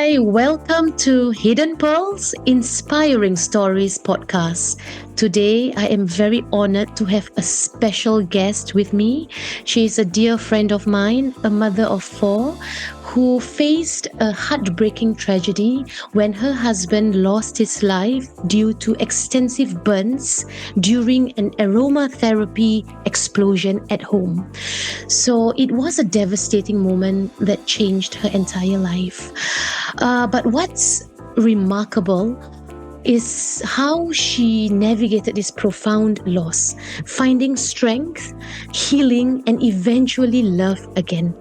Hi, welcome to Hidden Pearls Inspiring Stories podcast. Today, I am very honored to have a special guest with me. She is a dear friend of mine, a mother of four, who faced a heartbreaking tragedy when her husband lost his life due to extensive burns during an aromatherapy explosion at home. So it was a devastating moment that changed her entire life. But what's remarkable is how she navigated this profound loss, finding strength, healing, and eventually love again.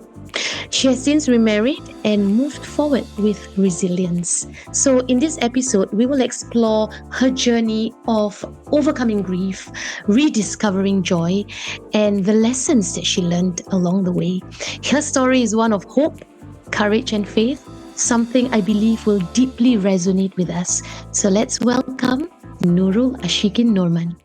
She has since remarried and moved forward with resilience. So, in this episode, we will explore her journey of overcoming grief, rediscovering joy, and the lessons that she learned along the way. Her story is one of hope, courage, and faith, something I believe will deeply resonate with us. So, let's welcome Nurul Asyikin Norman.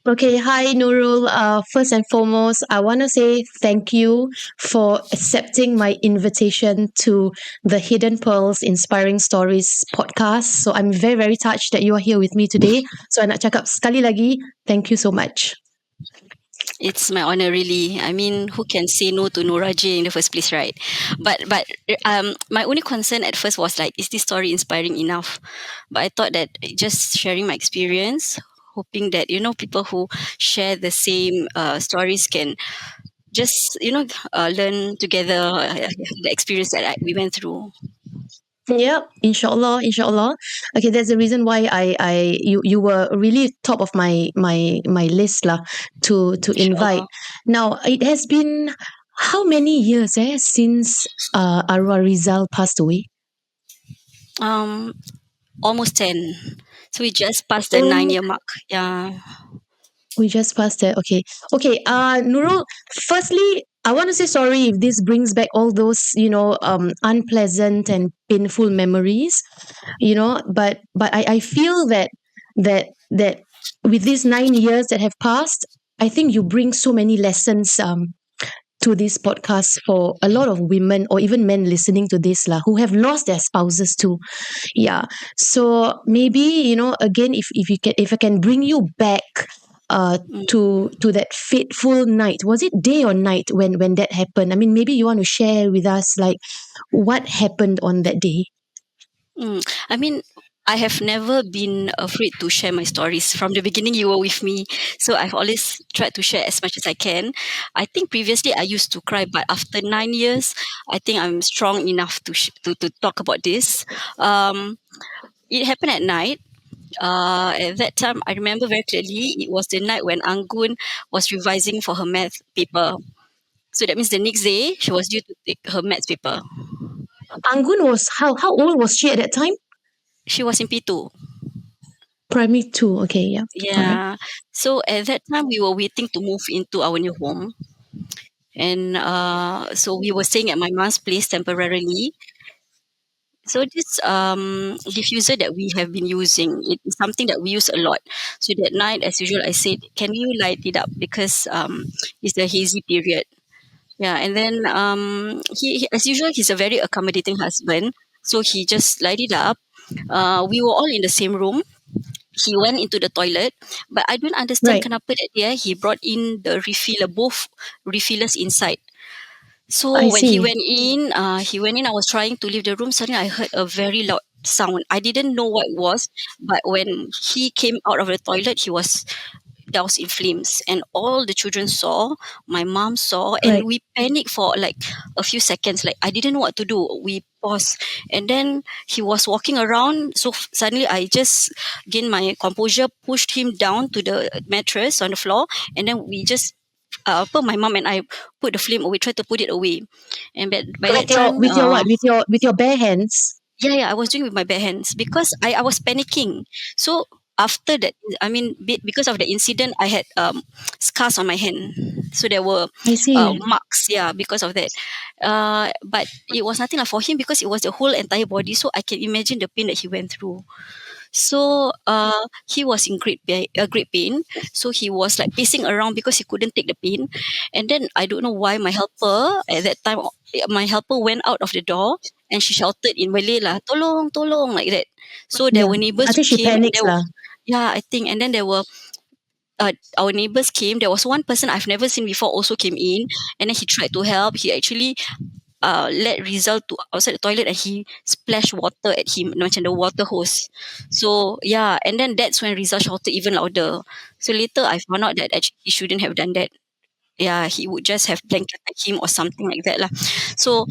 Okay, hi Nurul. First and foremost, I want to say thank you for accepting my invitation to the Hidden Pearls Inspiring Stories podcast. So I'm very, very touched that you are here with me today. So I nak cakap sekali lagi, thank you so much. It's my honor, really. I mean, who can say no to Nora J in the first place, right? But my only concern at first was like, is this story inspiring enough? But I thought that just sharing my experience, hoping that people who share the same stories can just learn together the experience that we went through. Yep, inshallah, inshallah. Okay, that's the reason why you were really top of my list lah to invite. Inshallah. Now it has been how many years since Arwah Rizal passed away? Um, Almost 10. So we just passed the Oh, 9-year mark. Yeah. we just passed that. Okay, okay. Nurul. Firstly, I want to say sorry if this brings back all those unpleasant and painful memories. But I feel that with these 9 years that have passed, I think you bring so many lessons to this podcast for a lot of women or even men listening to this lah, who have lost their spouses too. Yeah. So maybe, again, if I can bring you back uh Mm. to that fateful night. Was it day or night when that happened? I mean, maybe you want to share with us like what happened on that day. I mean, I have never been afraid to share my stories. From the beginning, you were with me. So I've always tried to share as much as I can. I think previously I used to cry, but after 9 years, I think I'm strong enough to talk about this. Um, it happened at night. At that time, I remember very clearly, it was the night when Anggun was revising for her math paper. So that means the next day, she was due to take her maths paper. Anggun was how old was she at that time? She was in P2. Primary two. Okay, yeah. All right. Yeah. So at that time, we were waiting to move into our new home. And so we were staying at my mom's place temporarily. So this diffuser that we have been using, it is something that we use a lot. So that night, as usual, I said, "Can you light it up because it's the hazy period." Yeah, and then as usual, he's a very accommodating husband. So he just light it up. We were all in the same room. He went into the toilet, but I don't understand Right. kenapa that day he brought in the refiller, both refillers inside. I So when see. he went in. I was trying to leave the room. Suddenly, I heard a very loud sound. I didn't know what it was, but when he came out of the toilet, he was doused in flames, and all the children saw. My mom saw, and Right. we panicked for like a few seconds. Like I didn't know what to do. We paused, and then he was walking around. So suddenly, I just gained my composure, pushed him down to the mattress on the floor, and then we just. My mom and I put the flame away, tried to put it away, and by that With your time, with your what? With your bare hands. yeah, I was doing with my bare hands because I was panicking. So after that, I mean, because of the incident, I had scars on my hand. So there were I see. marks, yeah, because of that. But it was nothing like for him because it was the whole entire body. So I can imagine the pain that he went through. So he was in great pain. So he was like pacing around because he couldn't take the pain. And then I don't know why my helper at that time, my helper went out of the door and she shouted in Malay lah, tolong, tolong, like that. So there Yeah. were I neighbors who think she came, and panics there were, lah. yeah, I think, and then there were our neighbors came. There was one person I've never seen before also came in, and then he tried to help. He actually let Rizal to outside the toilet, and he splashed water at him, macam the water hose. So yeah, and then that's when Rizal shouted even louder. So later I found out that actually he shouldn't have done that. Yeah, he would just have blanketed him or something like that lah. So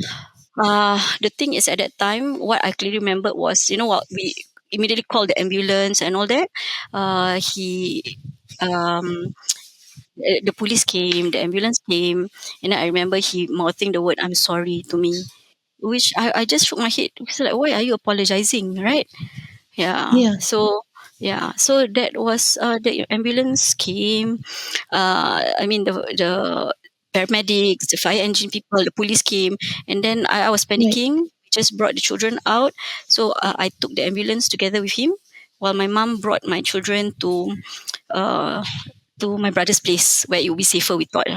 the thing is, at that time, what I clearly remembered was, you know what, we immediately called the ambulance and all that. He um the police came, the ambulance came, and I remember he mouthing the word "I'm sorry" to me, which I just shook my head. It's like, why are you apologizing, right? Yeah. Yeah. So yeah, so that was the ambulance came. I mean the paramedics, the fire engine people, the police came, and then I was Right. panicking. Just brought the children out, so I took the ambulance together with him, while my mom brought my children uh, to my brother's place where it will be safer. We thought,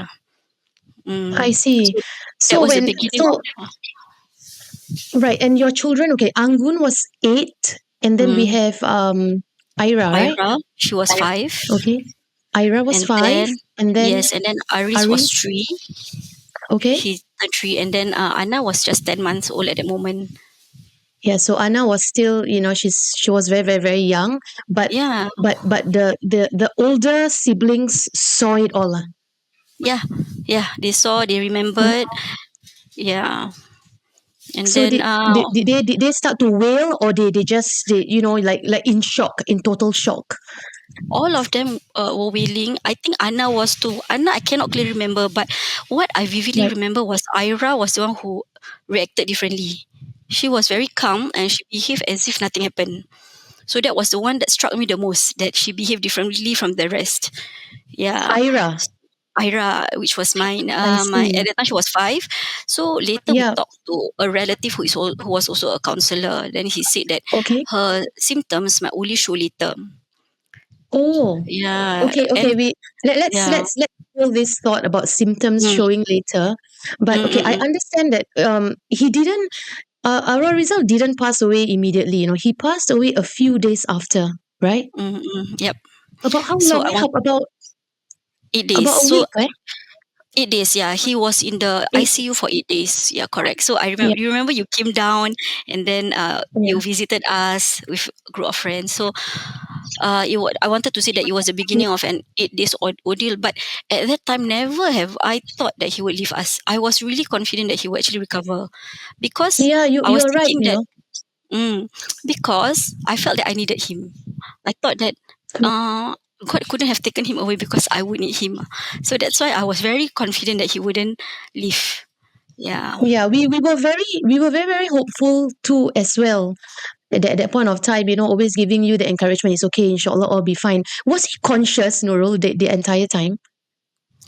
I see. so that So was the when beginning so of. right, and your children, okay, Anggun was 8, and then we Mm, have Ira, right? Ira, she was 5, Okay. Ira was and 5, then and then yes, and then Aris was Ari, 3. okay? He turned 3, and then Anna was just 10 months old at the moment. Yeah, so Anna was still, she was very, very, very young, but Yeah, the older siblings saw it all. yeah, yeah. They saw, they Mm. remembered. Yeah, and So then did they start to wail, or they just like in shock, in total shock, all of them were wailing. I think Anna was too. Anna, I cannot clearly remember, but what I vividly right? remember was Ira was the one who reacted differently. She was very calm and she behaved as if nothing happened. So that was the one that struck me the most, that she behaved differently from the rest. Yeah. Ira, Ira, which was mine. I My At see. that time she was 5. So later we Yeah. talked to a relative who was also a counselor. Then he said that Okay. her symptoms might only show later. Oh, Yeah, okay, okay. and Let's yeah. let's hold this thought about symptoms Mm, showing later. But mm, okay, I mm, understand that he didn't our result didn't pass away immediately. He passed away a few days after, right? yep. About how So long? I want About 8 days. about a So week, right? 8 days, yeah. He was in the 8 days. ICU for 8 days. Yeah, correct. So I Yeah, remember, you remember you came down, and then yeah. you visited us with a group of friends. So I wanted to say that it was the beginning of an 8 days ordeal, but at that time, never have I thought that he would leave us. I was really confident that he would actually recover, because Yeah, you I was you're right, thinking that, mm, because I felt that I needed him. I thought that uh, God couldn't have taken him away because I would need him. So that's why I was very confident that he wouldn't leave. Yeah. Yeah, we were very, very hopeful too as well. At that point of time, always giving you the encouragement. It's okay, inshallah, all be fine. Was he conscious, Nurul, the entire time?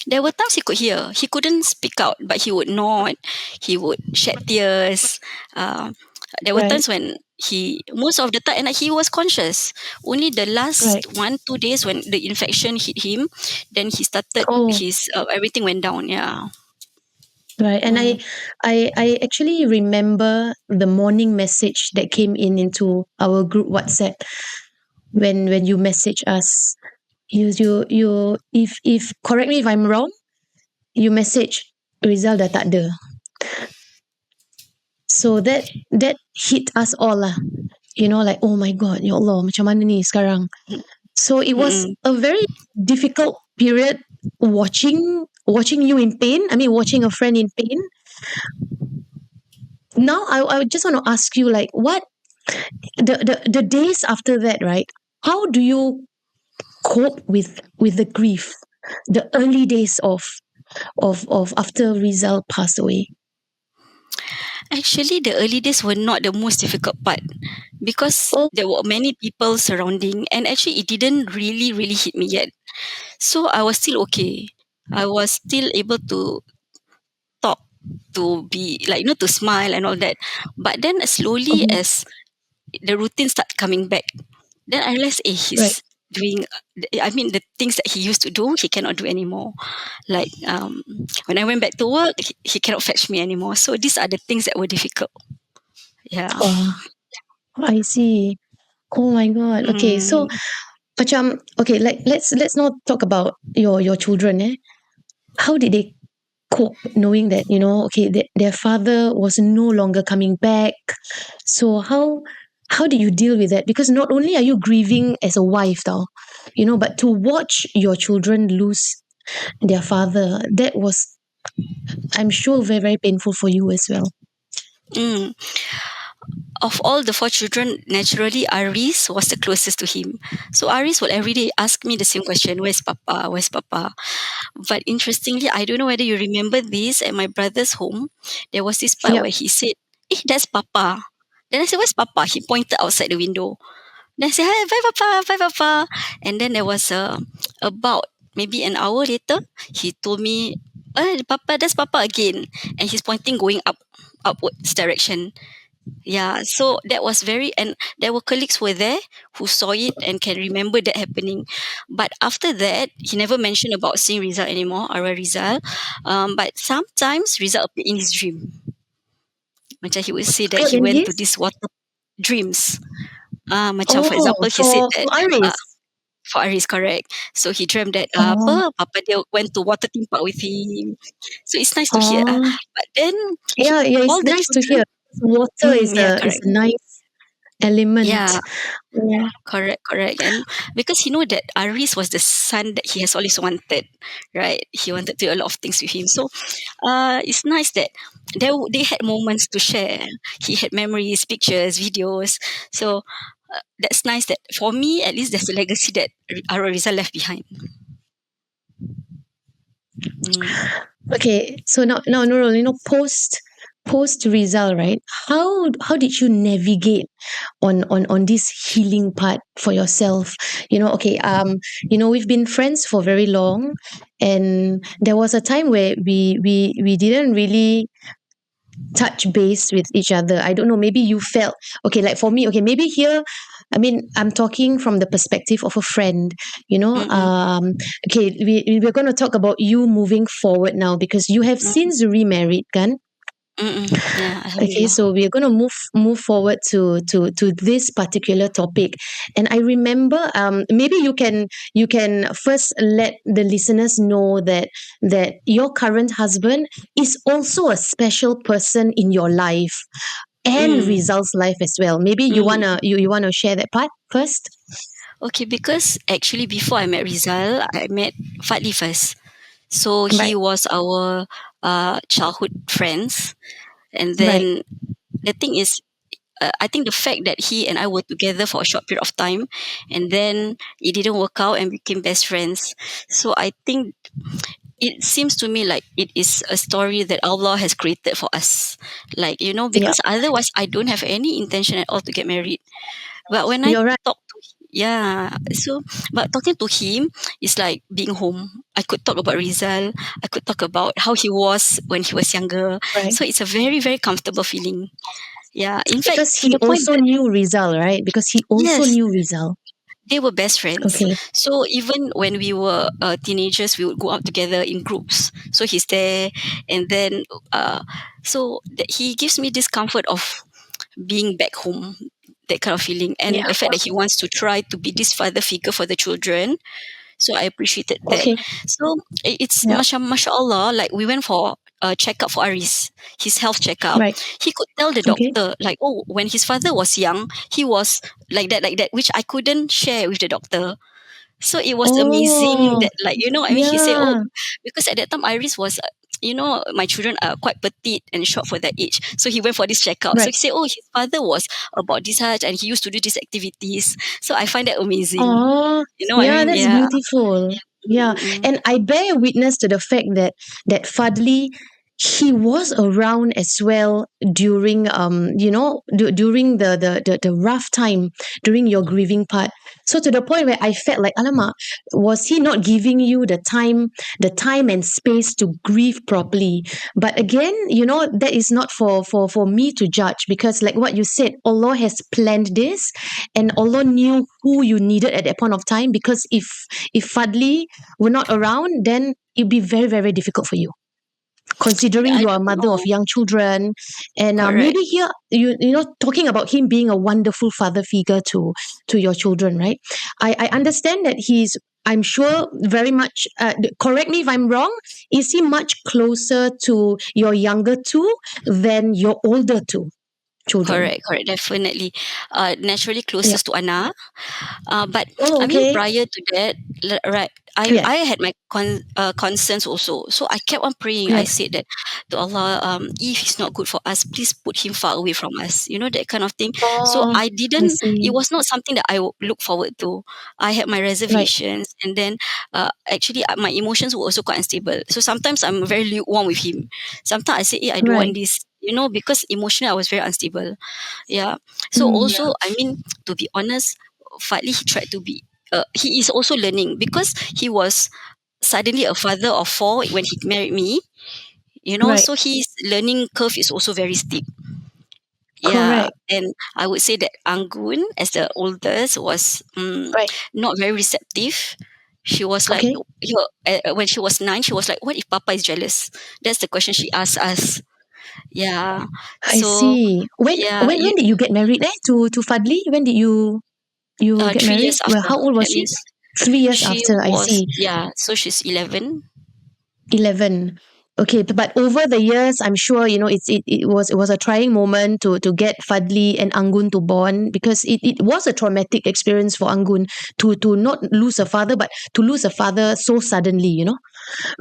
There were times he could hear. He couldn't speak out, but he would nod. He would shed tears. Um, there were Right, times when most of the time, and he was conscious. Only the right. last 1 2 days when the infection hit him, then he started Oh, his everything went down. Yeah. right. And Mm, I actually remember the morning message that came into our group WhatsApp when you message us. You if correct me if I'm wrong, you message Rizal dah tak ada. So that hit us all lah. Like, oh my god, ya Allah, macam mana ni sekarang? So it was mm-mm. a very difficult period watching you in pain. I mean, watching a friend in pain. Now, I just want to ask you, like, what the days after that, right? How do you cope with the grief? The early days of after Rizal passed away. Actually, the early days were not the most difficult part, because Oh, there were many people surrounding, and actually, it didn't really, really hit me yet. So I was still okay. I was still able to talk, to be like, to smile and all that. But then slowly, okay. as the routine start coming back, Then I realized, Right. he's doing. I mean, the things that he used to do, he cannot do anymore. Like when I went back to work, he cannot fetch me anymore. So these are the things that were difficult. Yeah. Oh, I see. Oh my God. Okay, so Mm, macam okay, like let's not talk about your children. How did they cope knowing that okay, their father was no longer coming back? So how did you deal with that? Because not only are you grieving as a wife, though, but to watch your children lose their father, that was, I'm sure, very very painful for you as well. mm. Of all the four children, naturally Aris was the closest to him. So Aris would every day ask me the same question: "Where's Papa? Where's Papa?" But interestingly, I don't know whether you remember this, at my brother's home, there was this part Yep. where he said, that's Papa. Then I said, "Where's Papa?" He pointed outside the window. Then I said, "Hi, bye Papa, bye Papa." And then there was about maybe an hour later, he told me, Papa, that's Papa again. And he's pointing going upwards direction. Yeah, so that was very, and there were colleagues were there who saw it and can remember that happening. But after that, he never mentioned about seeing Rizal anymore, our Rizal. But sometimes Rizal appeared in his dream. Macam he would say that Appeared he in went to his. this water dreams. Macam for Oh, example, he said for that Iris. for Aris, correct. So he dreamt that Oh, apa Papa dia went to water theme park with him. So it's nice to hear. oh, But then yeah, yeah. It's all the nice to hear. children, Water yeah, is correct. a nice element. Yeah, Yeah. correct, correct. And because he know that Aris was the son that he has always wanted, right? He wanted to do a lot of things with him. So it's nice that they had moments to share. He had memories, pictures, videos. So that's nice that for me, at least there's a legacy that Ara Rizal left behind. Mm, Okay, so now Nurul, post result, right? How did you navigate on this healing part for yourself? Okay, we've been friends for very long, and there was a time where we didn't really touch base with each other. I don't know, maybe you felt, okay, like for me, okay, maybe here, I mean, I'm talking from the perspective of a friend, you know. mm-mm, Okay, we're going to talk about you moving forward now because you have mm, since remarried, kan? mm-mm. Yeah, Okay, Alhamdulillah. so we're going to move forward to this particular topic. And I remember, maybe you can first let the listeners know that your current husband is also a special person in your life and Mm, results life as well. Maybe mm. you wanna share that part first. Okay, because actually before I met Rizal, I met Fadli first. So he Right. was our childhood friends. And Right. then the thing is, I think the fact that he and I were together for a short period of time, and then it didn't work out and became best friends. So I think it seems to me like it is a story that Allah has created for us. Like, Yeah. because otherwise I don't have any intention at all to get married. But when I You're right. talk to, yeah, so, but talking to him is like being home. I could talk about Rizal. I could talk about how he was when he was younger. Right. So it's a very, very comfortable feeling. Yeah. In fact, Because to he the point also that, knew Rizal, right? Because he also yes, knew Rizal. they were best friends. Okay. So even when we were teenagers, we would go out together in groups. So he's there, and then he gives me this comfort of being back home, that kind of feeling, and Yeah. the fact that he wants to try to be this father figure for the children. So I appreciated that. Okay. So it's Yeah. mashallah, like we went for a checkup for Aris, his health checkup. Right. He could tell the Okay. doctor, like, oh, when his father was young, he was like that, which I couldn't share with the doctor. So it was amazing Oh, that, like, I mean, he said, oh, yeah. because at that time Iris was, my children are quite petite and short for their age. So he went for this checkup. So Right. he said, oh, his father was about this age and he used to do these activities. So I find that amazing. Oh, You know what I yeah, mean? that's Yeah. beautiful. Yeah. Mm-mm. And I bear witness to the fact that Fadli he was around as well during during the rough time, during your grieving part. So to the point where I felt like, alamak, was he not giving you the time and space to grieve properly? But again, that is not for me to judge, because like what you said, Allah has planned this, and Allah knew who you needed at that point of time. Because if Fadli were not around, then it'd be very, very difficult for you, Yeah, considering I you are a don't mother of know. young children. And Correct, maybe here, talking about him being a wonderful father figure to your children, right? I understand that he's, I'm sure, very much, correct me if I'm wrong, is he much closer to your younger two than your older two children? correct, definitely. Naturally Yeah. closest to Anna. But Oh, I mean, okay. prior to that, right, Yeah. I had my concerns also. So I kept on praying. I Right. said that to Allah, if he's not good for us, please put him far away from us. You know, that kind of thing. So Oh, I I didn't. It see. was not something that I look forward to. I had my Right. reservations, and then actually my emotions were also quite unstable. So sometimes I'm very lukewarm with him. Sometimes I say, I don't want Right. this. You know, because emotionally I was very unstable. Yeah. So Yeah. also, I mean, to be honest, Fadli, he tried to be. He is also learning because he was suddenly a father of four when he married me. You know, Right. so his learning curve is also very steep. Yeah, Correct. and I would say that Anggun, as the oldest, was Right. not very receptive. She was like, Okay. when she was 9, she was like, "What if Papa is jealous?" That's the question she asked us. Yeah, I so see. When yeah, when when did you get married? To Fadli? When did you get 3 years married? Well, after. how old was That she? means 3 years she after. I was, see. yeah. So she's 11. 11. Okay, but over the years, I'm sure it was a trying moment to get Fadli and Anggun to bond, because it was a traumatic experience for Anggun to not lose a father, but to lose a father so suddenly,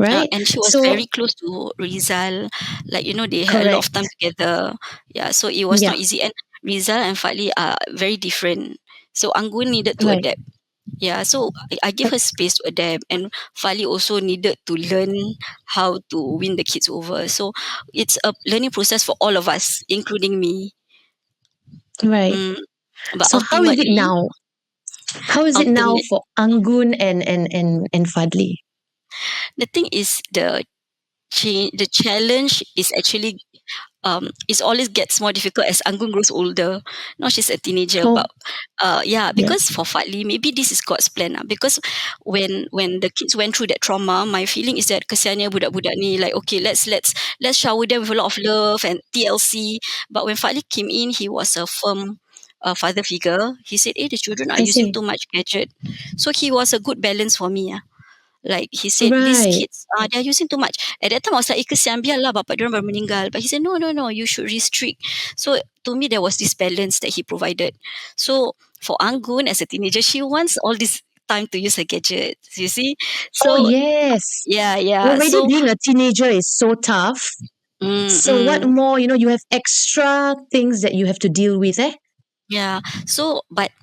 right? And she was So very close to Rizal. Like, they had a lot correct. of time together. Yeah, so it was not Yeah. easy. And Rizal and Fadli are very different. So Anggun needed to Right. adapt. Yeah, so I give her space to adapt. And Fali also needed to learn how to win the kids over. So it's a learning process for all of us, including me. Right. Mm, but So how is it ultimately, now? How is it now ultimate for Anggun and Fadli? the thing is the challenge is actually it always gets more difficult as Anggun grows older. Now she's a teenager, Oh, but yeah, yeah. because for Fadli, maybe this is God's plan. Because when the kids went through that trauma, my feeling is that kesiannya budak-budak ni, like, okay, let's shower them with a lot of love and TLC. But when Fadli came in, he was a firm father figure. He said, "Hey, the children are I using see. too much gadget." So he was a good balance for me. Like he said, these Right. kids, they're using too much. At that time, I was like, kesian, biarlah bapak diorang baru meninggal. But he said, no, no, no, you should restrict. So to me, there was this balance that he provided. So for Anggun, as a teenager, she wants all this time to use her gadgets, you see. Oh, So yes. yeah, yeah. Already So being a teenager is so tough. So what mm, more, you have extra things that you have to deal with, eh? yeah. So, but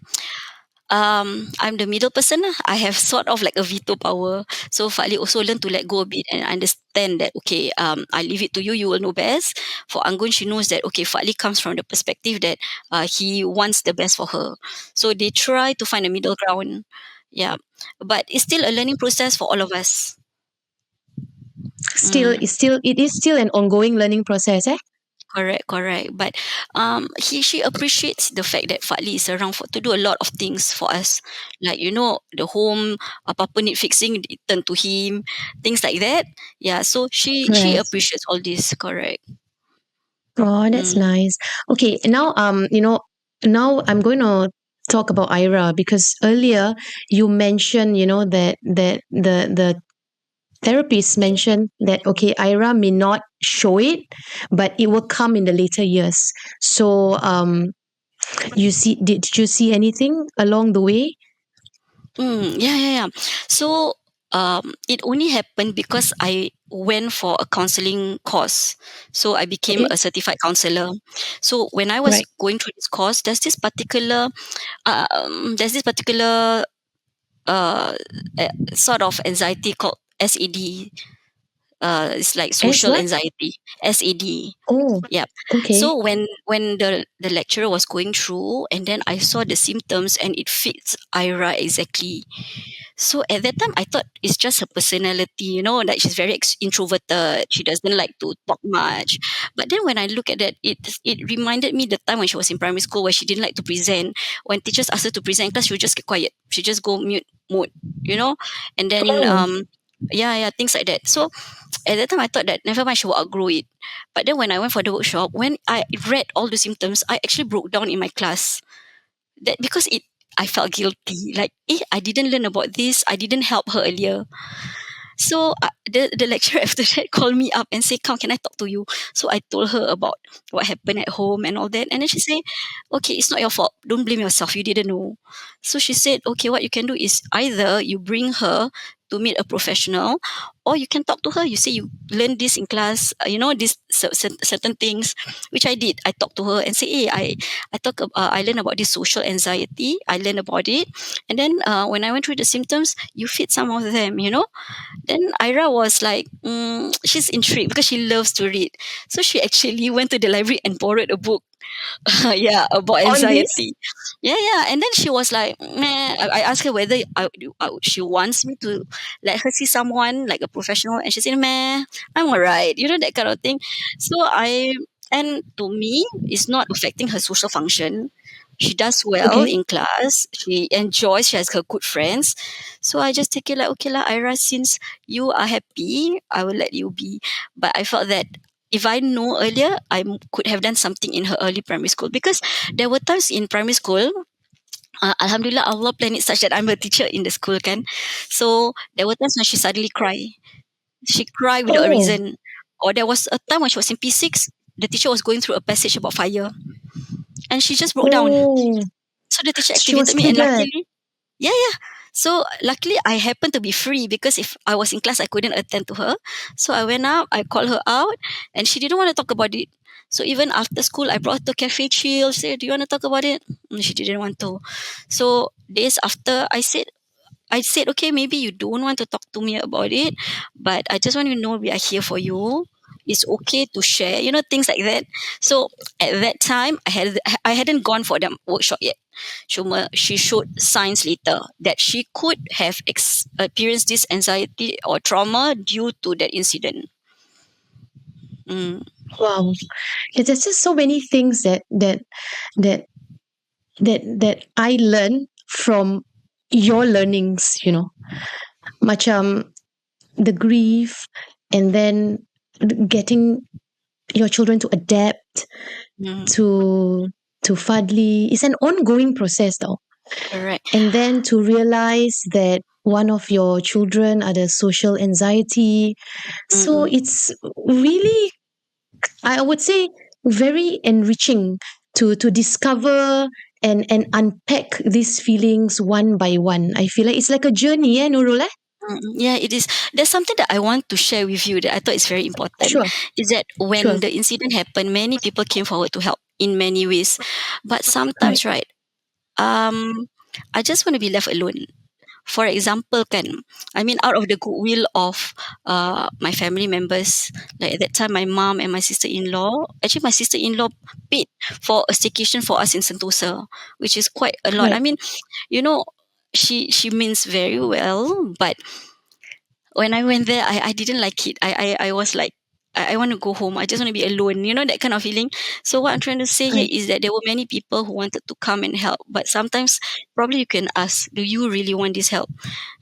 I'm the middle person lah. I have sort of like a veto power. So Fadli also learn to let go a bit and understand that, okay, I leave it to you, you will know best. For Anggun, she knows that, okay, Fadli comes from the perspective that he wants the best for her. So they try to find a middle ground. Yeah. But it's still a learning process for all of us. Still, Mm. it is still an ongoing learning process, eh? Correct, correct. But she appreciates the fact that Fadli is around to do a lot of things for us. Like, the home, apa-apa need fixing, it turn to him, things like that. Yeah, so she Right. appreciates all this, correct. Oh, that's Mm. nice. Okay, now now I'm going to talk about Ira, because earlier you mentioned, that the therapist mentioned that, okay, Ira may not show it, but it will come in the later years. So did you see anything along the way? Yeah, yeah, yeah. So it only happened because I went for a counseling course. So I became Okay. a certified counselor. So when I was Right. going through this course, there's this particular uh, sort of anxiety called SAD. It's like As social what? anxiety, SAD. Oh, Yeah. okay. So when the lecturer was going through, and then I saw the symptoms, and it fits Ira exactly. So at that time, I thought it's just her personality, that she's very introverted. She doesn't like to talk much. But then when I look at that, it reminded me the time when she was in primary school where she didn't like to present. When teachers asked her to present in class, she would just get quiet. She just go mute mode, you know, and then Oh, yeah, things like that. So at that time, I thought that never mind, she will outgrow it. But then when I went for the workshop, when I read all the symptoms, I actually broke down in my class that because I felt guilty. Like, I didn't learn about this. I didn't help her earlier. So the lecturer after that called me up and said, "Come, can I talk to you?" So I told her about what happened at home and all that. And then she said, "Okay, it's not your fault. Don't blame yourself. You didn't know." So she said, "Okay, what you can do is either you bring her to meet a professional, or you can talk to her. You say you learned this in class, these certain things," which I did. I talked to her and say, "Hey, I learned about this social anxiety. I learned about it, and then when I went through the symptoms, you fit some of them." Then Ira was like, she's intrigued because she loves to read. So she actually went to the library and borrowed a book, yeah, about on this? anxiety. Yeah, yeah. And then she was like, meh. I asked her whether she wants me to let her see someone like a professional. And she said, meh, I'm all right. That kind of thing. And to me, it's not affecting her social function. She does well Okay. in class. She enjoys. She has her good friends. So I just take it like, okay lah, Ira, since you are happy, I will let you be. But I felt that if I know earlier, could have done something in her early primary school, because there were times in primary school. Alhamdulillah, Allah planned it such that I'm a teacher in the school, kan. So there were times when she suddenly cry. She cried without a Oh, reason. Or there was a time when she was in P6, the teacher was going through a passage about fire, and she just broke down. oh, So the teacher she was activated me, and triggered. luckily, yeah, yeah. So luckily, I happened to be free, because if I was in class, I couldn't attend to her. So I went up, I called her out, and she didn't want to talk about it. So even after school, I brought her to cafe chill. She said, "Do you want to talk about it?" She didn't want to. So days after, I said, okay, maybe you don't want to talk to me about it, but I just want you to know we are here for you. It's okay to share, things like that. So at that time, I hadn't gone for the workshop yet. She showed signs later that she could have experienced this anxiety or trauma due to that incident. Mm, Wow. Yeah, there's just so many things that that I learn from your learnings, macam the grief, and then getting your children to adapt mm, to Fadli. It's an ongoing process though. correct. And then to realize that one of your children are the social anxiety. So Mm-mm. it's really, I would say, very enriching to discover and unpack these feelings one by one. I feel like it's like a journey, Nurul? Yeah, it is. There's something that I want to share with you that I thought is very important. Sure, Is that when sure. the incident happened, many people came forward to help in many ways. But Right, sometimes, right, um, I just want to be left alone. For example, kan, I mean, out of the goodwill of my family members, like at that time, my mom and my sister-in-law, actually, my sister-in-law paid for a staycation for us in Sentosa, which is quite a lot. I right, mean, you know, she means very well, but when I went there, I didn't like it. I was like, I want to go home. I just want to be alone, that kind of feeling. So what I'm trying to say here right, is that there were many people who wanted to come and help, but sometimes probably you can ask, do you really want this help?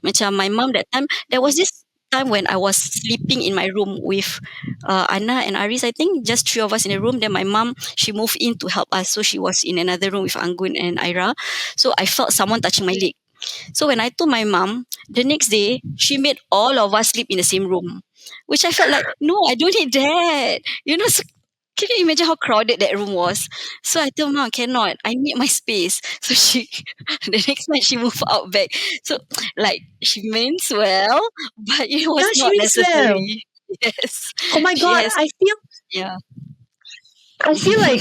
Macam my mom that time, there was this time when I was sleeping in my room with Anna and Aris. I think just three of us in a room. Then my mom, she moved in to help us, so she was in another room with Anggun and Ira. So I felt someone touching my leg. So when I told my mom, the next day she made all of us sleep in the same room, which I felt like, no, I don't need that. So can you imagine how crowded that room was? So I told mom, cannot. I need my space. So she, the next night she moved out back. So like she means well, but it yeah, was she not means well. necessary. Yes, Oh my she god, has. Yeah. I feel like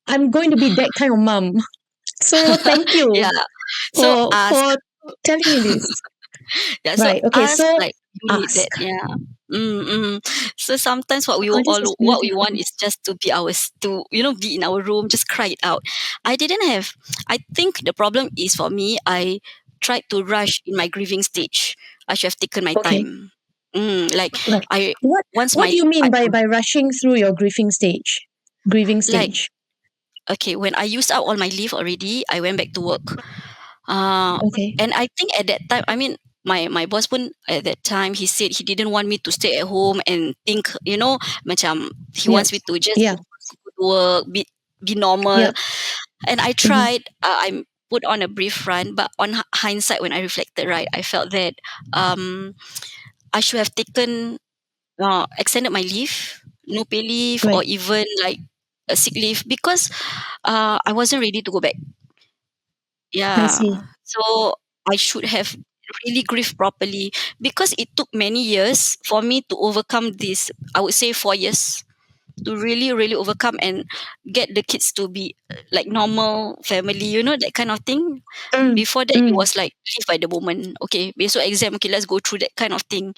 I'm going to be that kind of mom. So thank you Yeah. So ask. for telling me this. Yeah. So Right. Okay. ask So like. You need ask. that, yeah. Mm. So sometimes Oh, this is what we want beautiful. is just to be ours, to be in our room, just cry it out. I didn't have. I think the problem is for me. I tried to rush in my grieving stage. I should have taken my Okay. time. Like Right. I What once What my do you I, mean by rushing through your grieving stage? Grieving like stage. okay, when I used out all my leave already, I went back to work. Uh, Okay. and I think at that time, I mean, my boss pun at that time, he said he didn't want me to stay at home and think, macam he Yeah. wants me to just Yeah. go to work, be normal. Yeah. And I Mm-hmm. tried. I put on a brief run, but on hindsight, when I reflected, right, I felt that um, I should have taken extended my leave, no pay leave, or Right. even like a sick leave because I wasn't ready to go back. I Yeah. see. So I should have really grieved properly because it took many years for me to overcome this. I would say 4 years to really, really overcome and get the kids to be like normal family, that kind of thing. Mm. Before that, it Mm. was like live by the moment. Okay, besok exam. Okay, let's go through that kind of thing.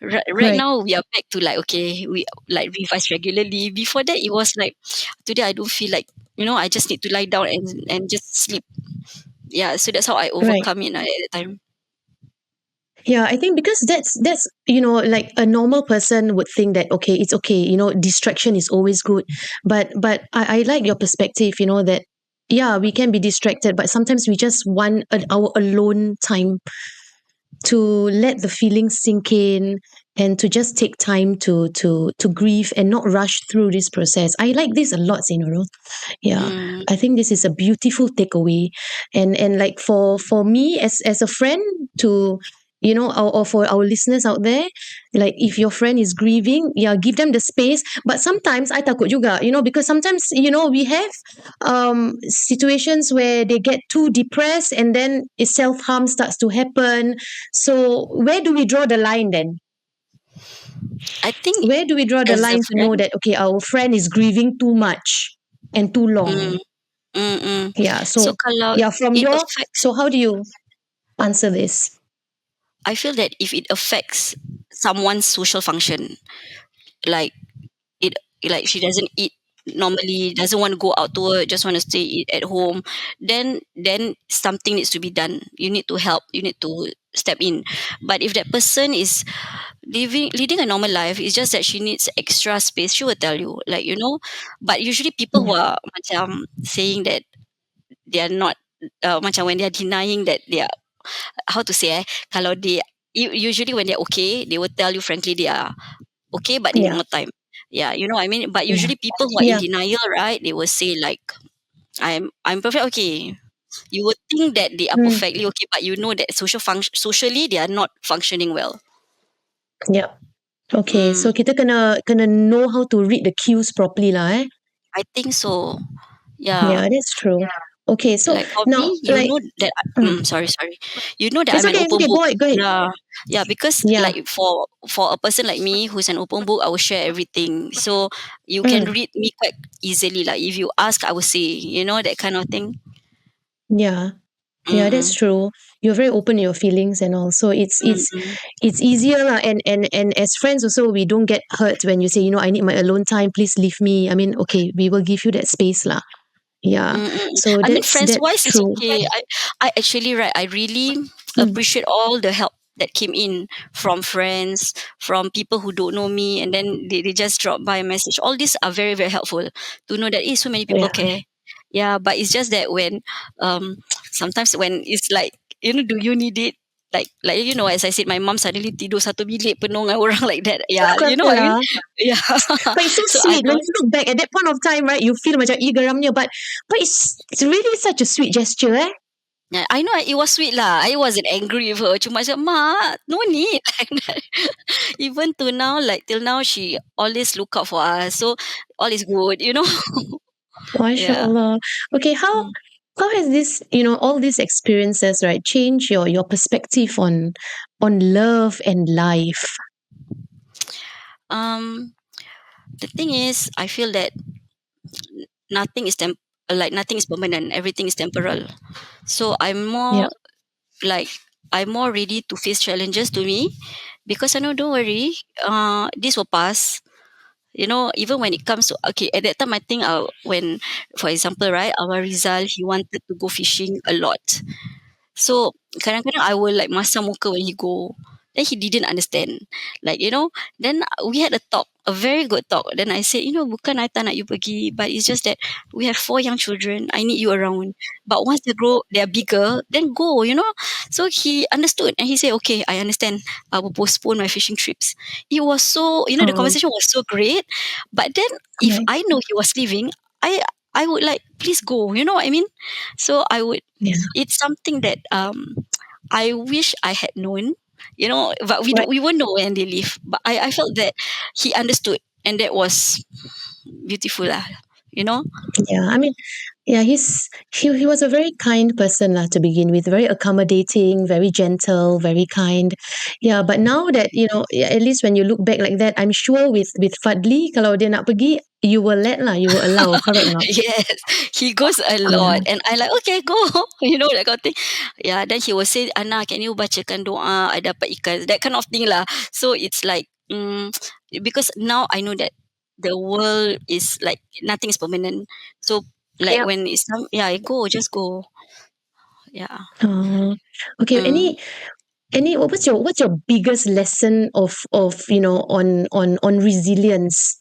Right Right. now, we are back to like, okay, we like revise regularly. Before that, it was like, today I don't feel like, I just need to lie down and just sleep. Yeah, so that's how I Right. overcome it at the time. Yeah, I think because that's like a normal person would think that okay, it's okay, distraction is always good. But I like your perspective, that yeah, we can be distracted, but sometimes we just want our alone time to let the feelings sink in and to just take time to grieve and not rush through this process. I like this a lot, Nurul. Yeah, Mm, I think this is a beautiful takeaway, and like for me as a friend to or for our listeners out there, like if your friend is grieving, yeah, give them the space. But sometimes I takut juga, because sometimes we have situations where they get too depressed and then self harm starts to happen. So where do we draw the line then? I think Where do we draw the as a line to know friend, that okay, our friend is grieving too much and too mm, long? Yeah. so So kalau yeah, from it your affects, so how do you answer this? I feel that if it affects someone's social function, like it, like she doesn't eat normally, doesn't want to go out to work, just want to stay eat at home, then something needs to be done. You need to help. You need to step in. But if that person is leading a normal life, it's just that she needs extra space, she will tell you, like, but usually people who Yeah. are macam saying that they are not, macam when they are denying that they are, how to say, kalau they, usually when they're okay, they will tell you frankly they are okay, but they need Yeah. more time. Yeah, you know what I mean. But Yeah. usually people who are in Yeah. denial, right, they will say like, I'm perfect, okay. You would think that they are Mm. perfectly okay, but you know that socially they are not functioning well. Yeah. Okay. mm, So kita kena know how to read the cues properly lah. I think so. Yeah. Yeah, that's true. Okay. So Like for now, me, like, that mm, sorry, you know that it's I'm an okay. It's open okay. book. Go ahead. Go ahead. Yeah, yeah, because Yeah. like for a person like me who's an open book, I will share everything, so you can Mm, read me quite easily. Like if you ask, I will say, that kind of thing. yeah. Yeah, that's Mm, true. You're very open in your feelings and all. So mm, it's easier lah. And as friends also, we don't get hurt when you say, I need my alone time. Please leave me. I mean, okay, we will give you that space lah. Yeah. So I mean, that's friends wise, it's true. okay. I actually, right, I really Mm, appreciate all the help that came in from friends, from people who don't know me, and then they just drop by a message. All these are very, very helpful to know that so many people yeah. care. Yeah, but it's just that when um sometimes when it's like, do you need it? Like as I said, my mom suddenly tidur satu bilik penuh dengan orang like that. Yeah, you know what I mean? Yeah. Yeah. But it's so So I sweet when don't. you look back at that point of time, right? You feel macam geramnya, but it's really such a sweet gesture, eh? Yeah, I know it was sweet lah. I wasn't angry with her. Cuma macam, "Mak, no need." Like that. Even to now, like till now, she always look out for us. So all is good. Masya Yeah. Allah. Okay, Mm. how has this, all these experiences, right, change your perspective on love and life? Um, the thing is, I feel that nothing is nothing is permanent. Everything is temporal. So Yeah. like I'm more ready to face challenges to me because I know, don't worry, this will pass. Even when it comes to, okay, at that time, I think, when, for example, right, our Rizal, he wanted to go fishing a lot. So kadang-kadang I will like masam muka when he go. Then he didn't understand. Like, then we had a talk, a very good talk. Then I said, bukan I tak nak you pergi, but it's just that we have 4 young children. I need you around. But once they're bigger, then go. So he understood and he said, okay, I understand. I will postpone my fishing trips. It was so, the Oh, conversation was so great. But then if right. I know he was leaving, I would like, please go. You know what I mean? So I would, Yeah. it's something that I wish I had known, but we Right. don't, we won't know when they leave. But I felt that he understood, and that was beautiful, lah. You know. Yeah. I mean, yeah, he was a very kind person lah to begin with, very accommodating, very gentle, very kind. Yeah, but now that yeah, at least when you look back like that, I'm sure with Fadli, kalau dia nak pergi, you will let lah, you will allow, correct or not? Yes, he goes a Yeah. lot, and I like, okay, go, that kind of thing. Yeah, then he will say, Anna, can you bacakan doa? I dapat ikan, that kind of thing lah. So it's like, because now I know that the world is like nothing is permanent. So like Yeah. when it's time, yeah, I go, just go. Yeah. Oh, okay. Mm. What's your biggest lesson of on resilience?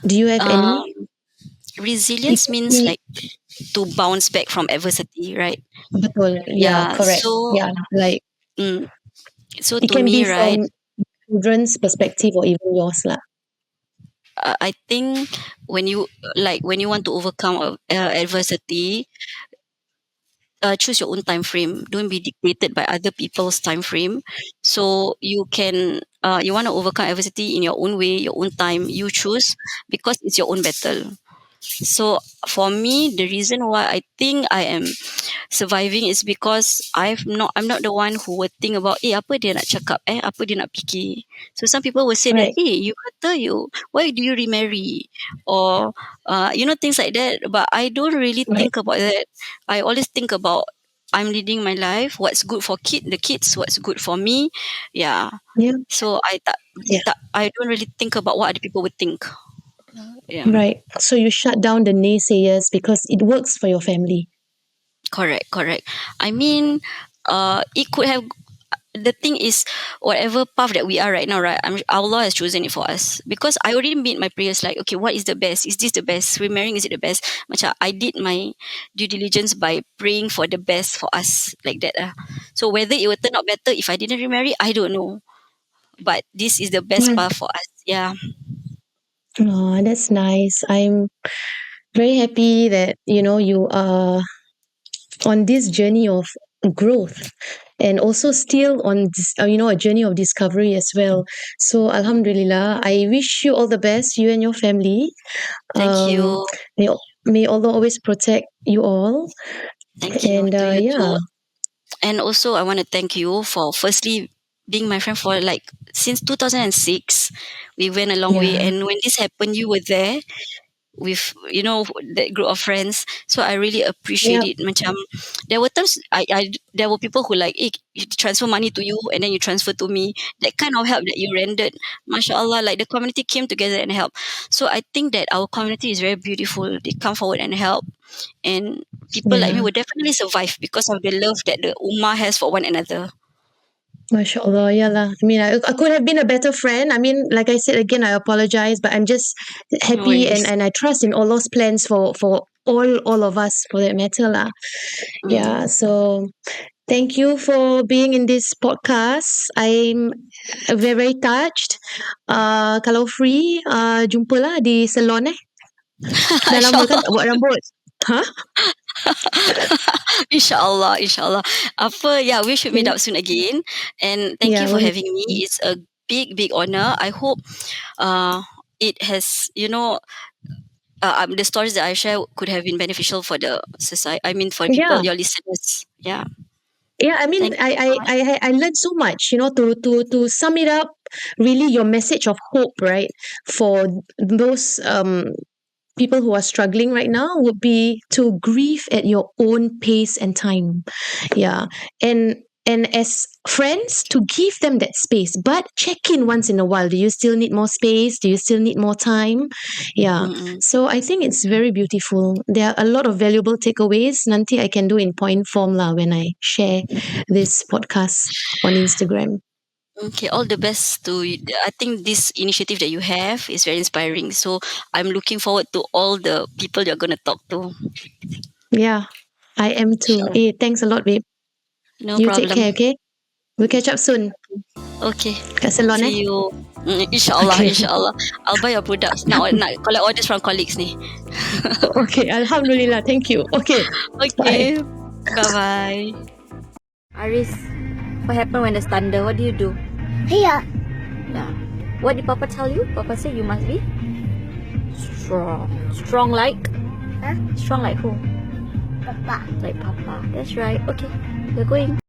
Do you have Um, any? It Resilience could means be like to bounce back from adversity, right? betul. Yeah, Yeah. correct. Yeah, like Mm, so it to can be me, right, from children's perspective or even yours lah. I think when you want to overcome adversity, choose your own time frame. Don't be dictated by other people's time frame. So you want to overcome adversity in your own way, your own time. You choose because it's your own battle. So for me, the reason why I think I am surviving is because I'm not the one who would think about, apa dia nak cakap, apa dia nak fikir. So some people will say that, Right. you kata, why do you remarry, or things like that. But I don't really Right. think about that. I always think about, I'm leading my life, what's good for the kids, what's good for me. Yeah. Yeah. So Yeah. I don't really think about what other people would think. Yeah. Right. So you shut down the naysayers because it works for your family. Correct, correct. I mean, it could have. The thing is, whatever path that we are right now, right? Allah has chosen it for us, because I already made my prayers. Like, okay, what is the best? Is this the best? Remarrying, is it the best? Macam I did my due diligence by praying for the best for us, like that. So whether it will turn out better if I didn't remarry, I don't know. But this is the best Mm. path for us. Yeah. Oh, that's nice. I'm very happy that you are on this journey of growth and also still on this, a journey of discovery as well. So Alhamdulillah, I wish you all the best, you and your family. Thank um you. may, may Allah always protect you all. Thank you And to you yeah. too. And also, I want to thank you for firstly being my friend for like since 2006. We went a long way, Yeah. and when this happened, you were there with that group of friends. So I really appreciate Yeah. it. Macam there were times I there were people who like, you transfer money to you and then you transfer to me. That kind of help that you rendered, mashallah, like the community came together and helped. So I think that our community is very beautiful. They come forward and help, and people like me Yeah. will definitely survive because of the love that the ummah has for one another. MashaAllah, yeah lah. I mean, I could have been a better friend. I mean, like I said again, I apologize, but I'm just No happy, and, worries. and I trust in Allah's plans for all of us for that matter lah. Mm. Yeah, so thank you for being in this podcast. I'm very, very touched. Kalau free, jumpa lah di salon eh. Dah lama kan InsyaAllah. tak buat rambut. Huh? Inshallah, inshallah. Apa, yeah, we should meet Yeah, up soon again. And thank you yeah, for we'll having me. It's a big, big honor. I hope uh it has, the stories that I share could have been beneficial for the society. I mean, for people, yeah. your listeners. Yeah. Yeah, I mean, Thank you I, so I, much. I, I learned so much, to sum it up, really your message of hope, right? For those people who are struggling right now would be to grieve at your own pace and time. Yeah. And and as friends to give them that space, but check in once in a while. Do you still need more space? Do you still need more time? Yeah. Mm-mm. So I think it's very beautiful. There are a lot of valuable takeaways. Nanti I can do in point form lah when I share this podcast on Instagram. Okay, all the best to you. I think this initiative that you have is very inspiring. So I'm looking forward to all the people you're going to talk to. Yeah, I am too. Sure. Hey, thanks a lot, babe. No You take care, problem. okay? We'll catch up soon. Okay. Kat salon, eh? See you. InsyaAllah, Okay. insyaAllah. I'll buy your products. Nak collect orders from colleagues ni. Okay. Alhamdulillah. Thank you. Okay. Bye. Okay. Bye-bye. Aris, what happened when there's thunder? What do you do? Here. Yeah. What did Papa tell you? Papa said you must be strong. Strong like? Huh? Strong like who? Papa. Like Papa. That's right. Okay. We're going.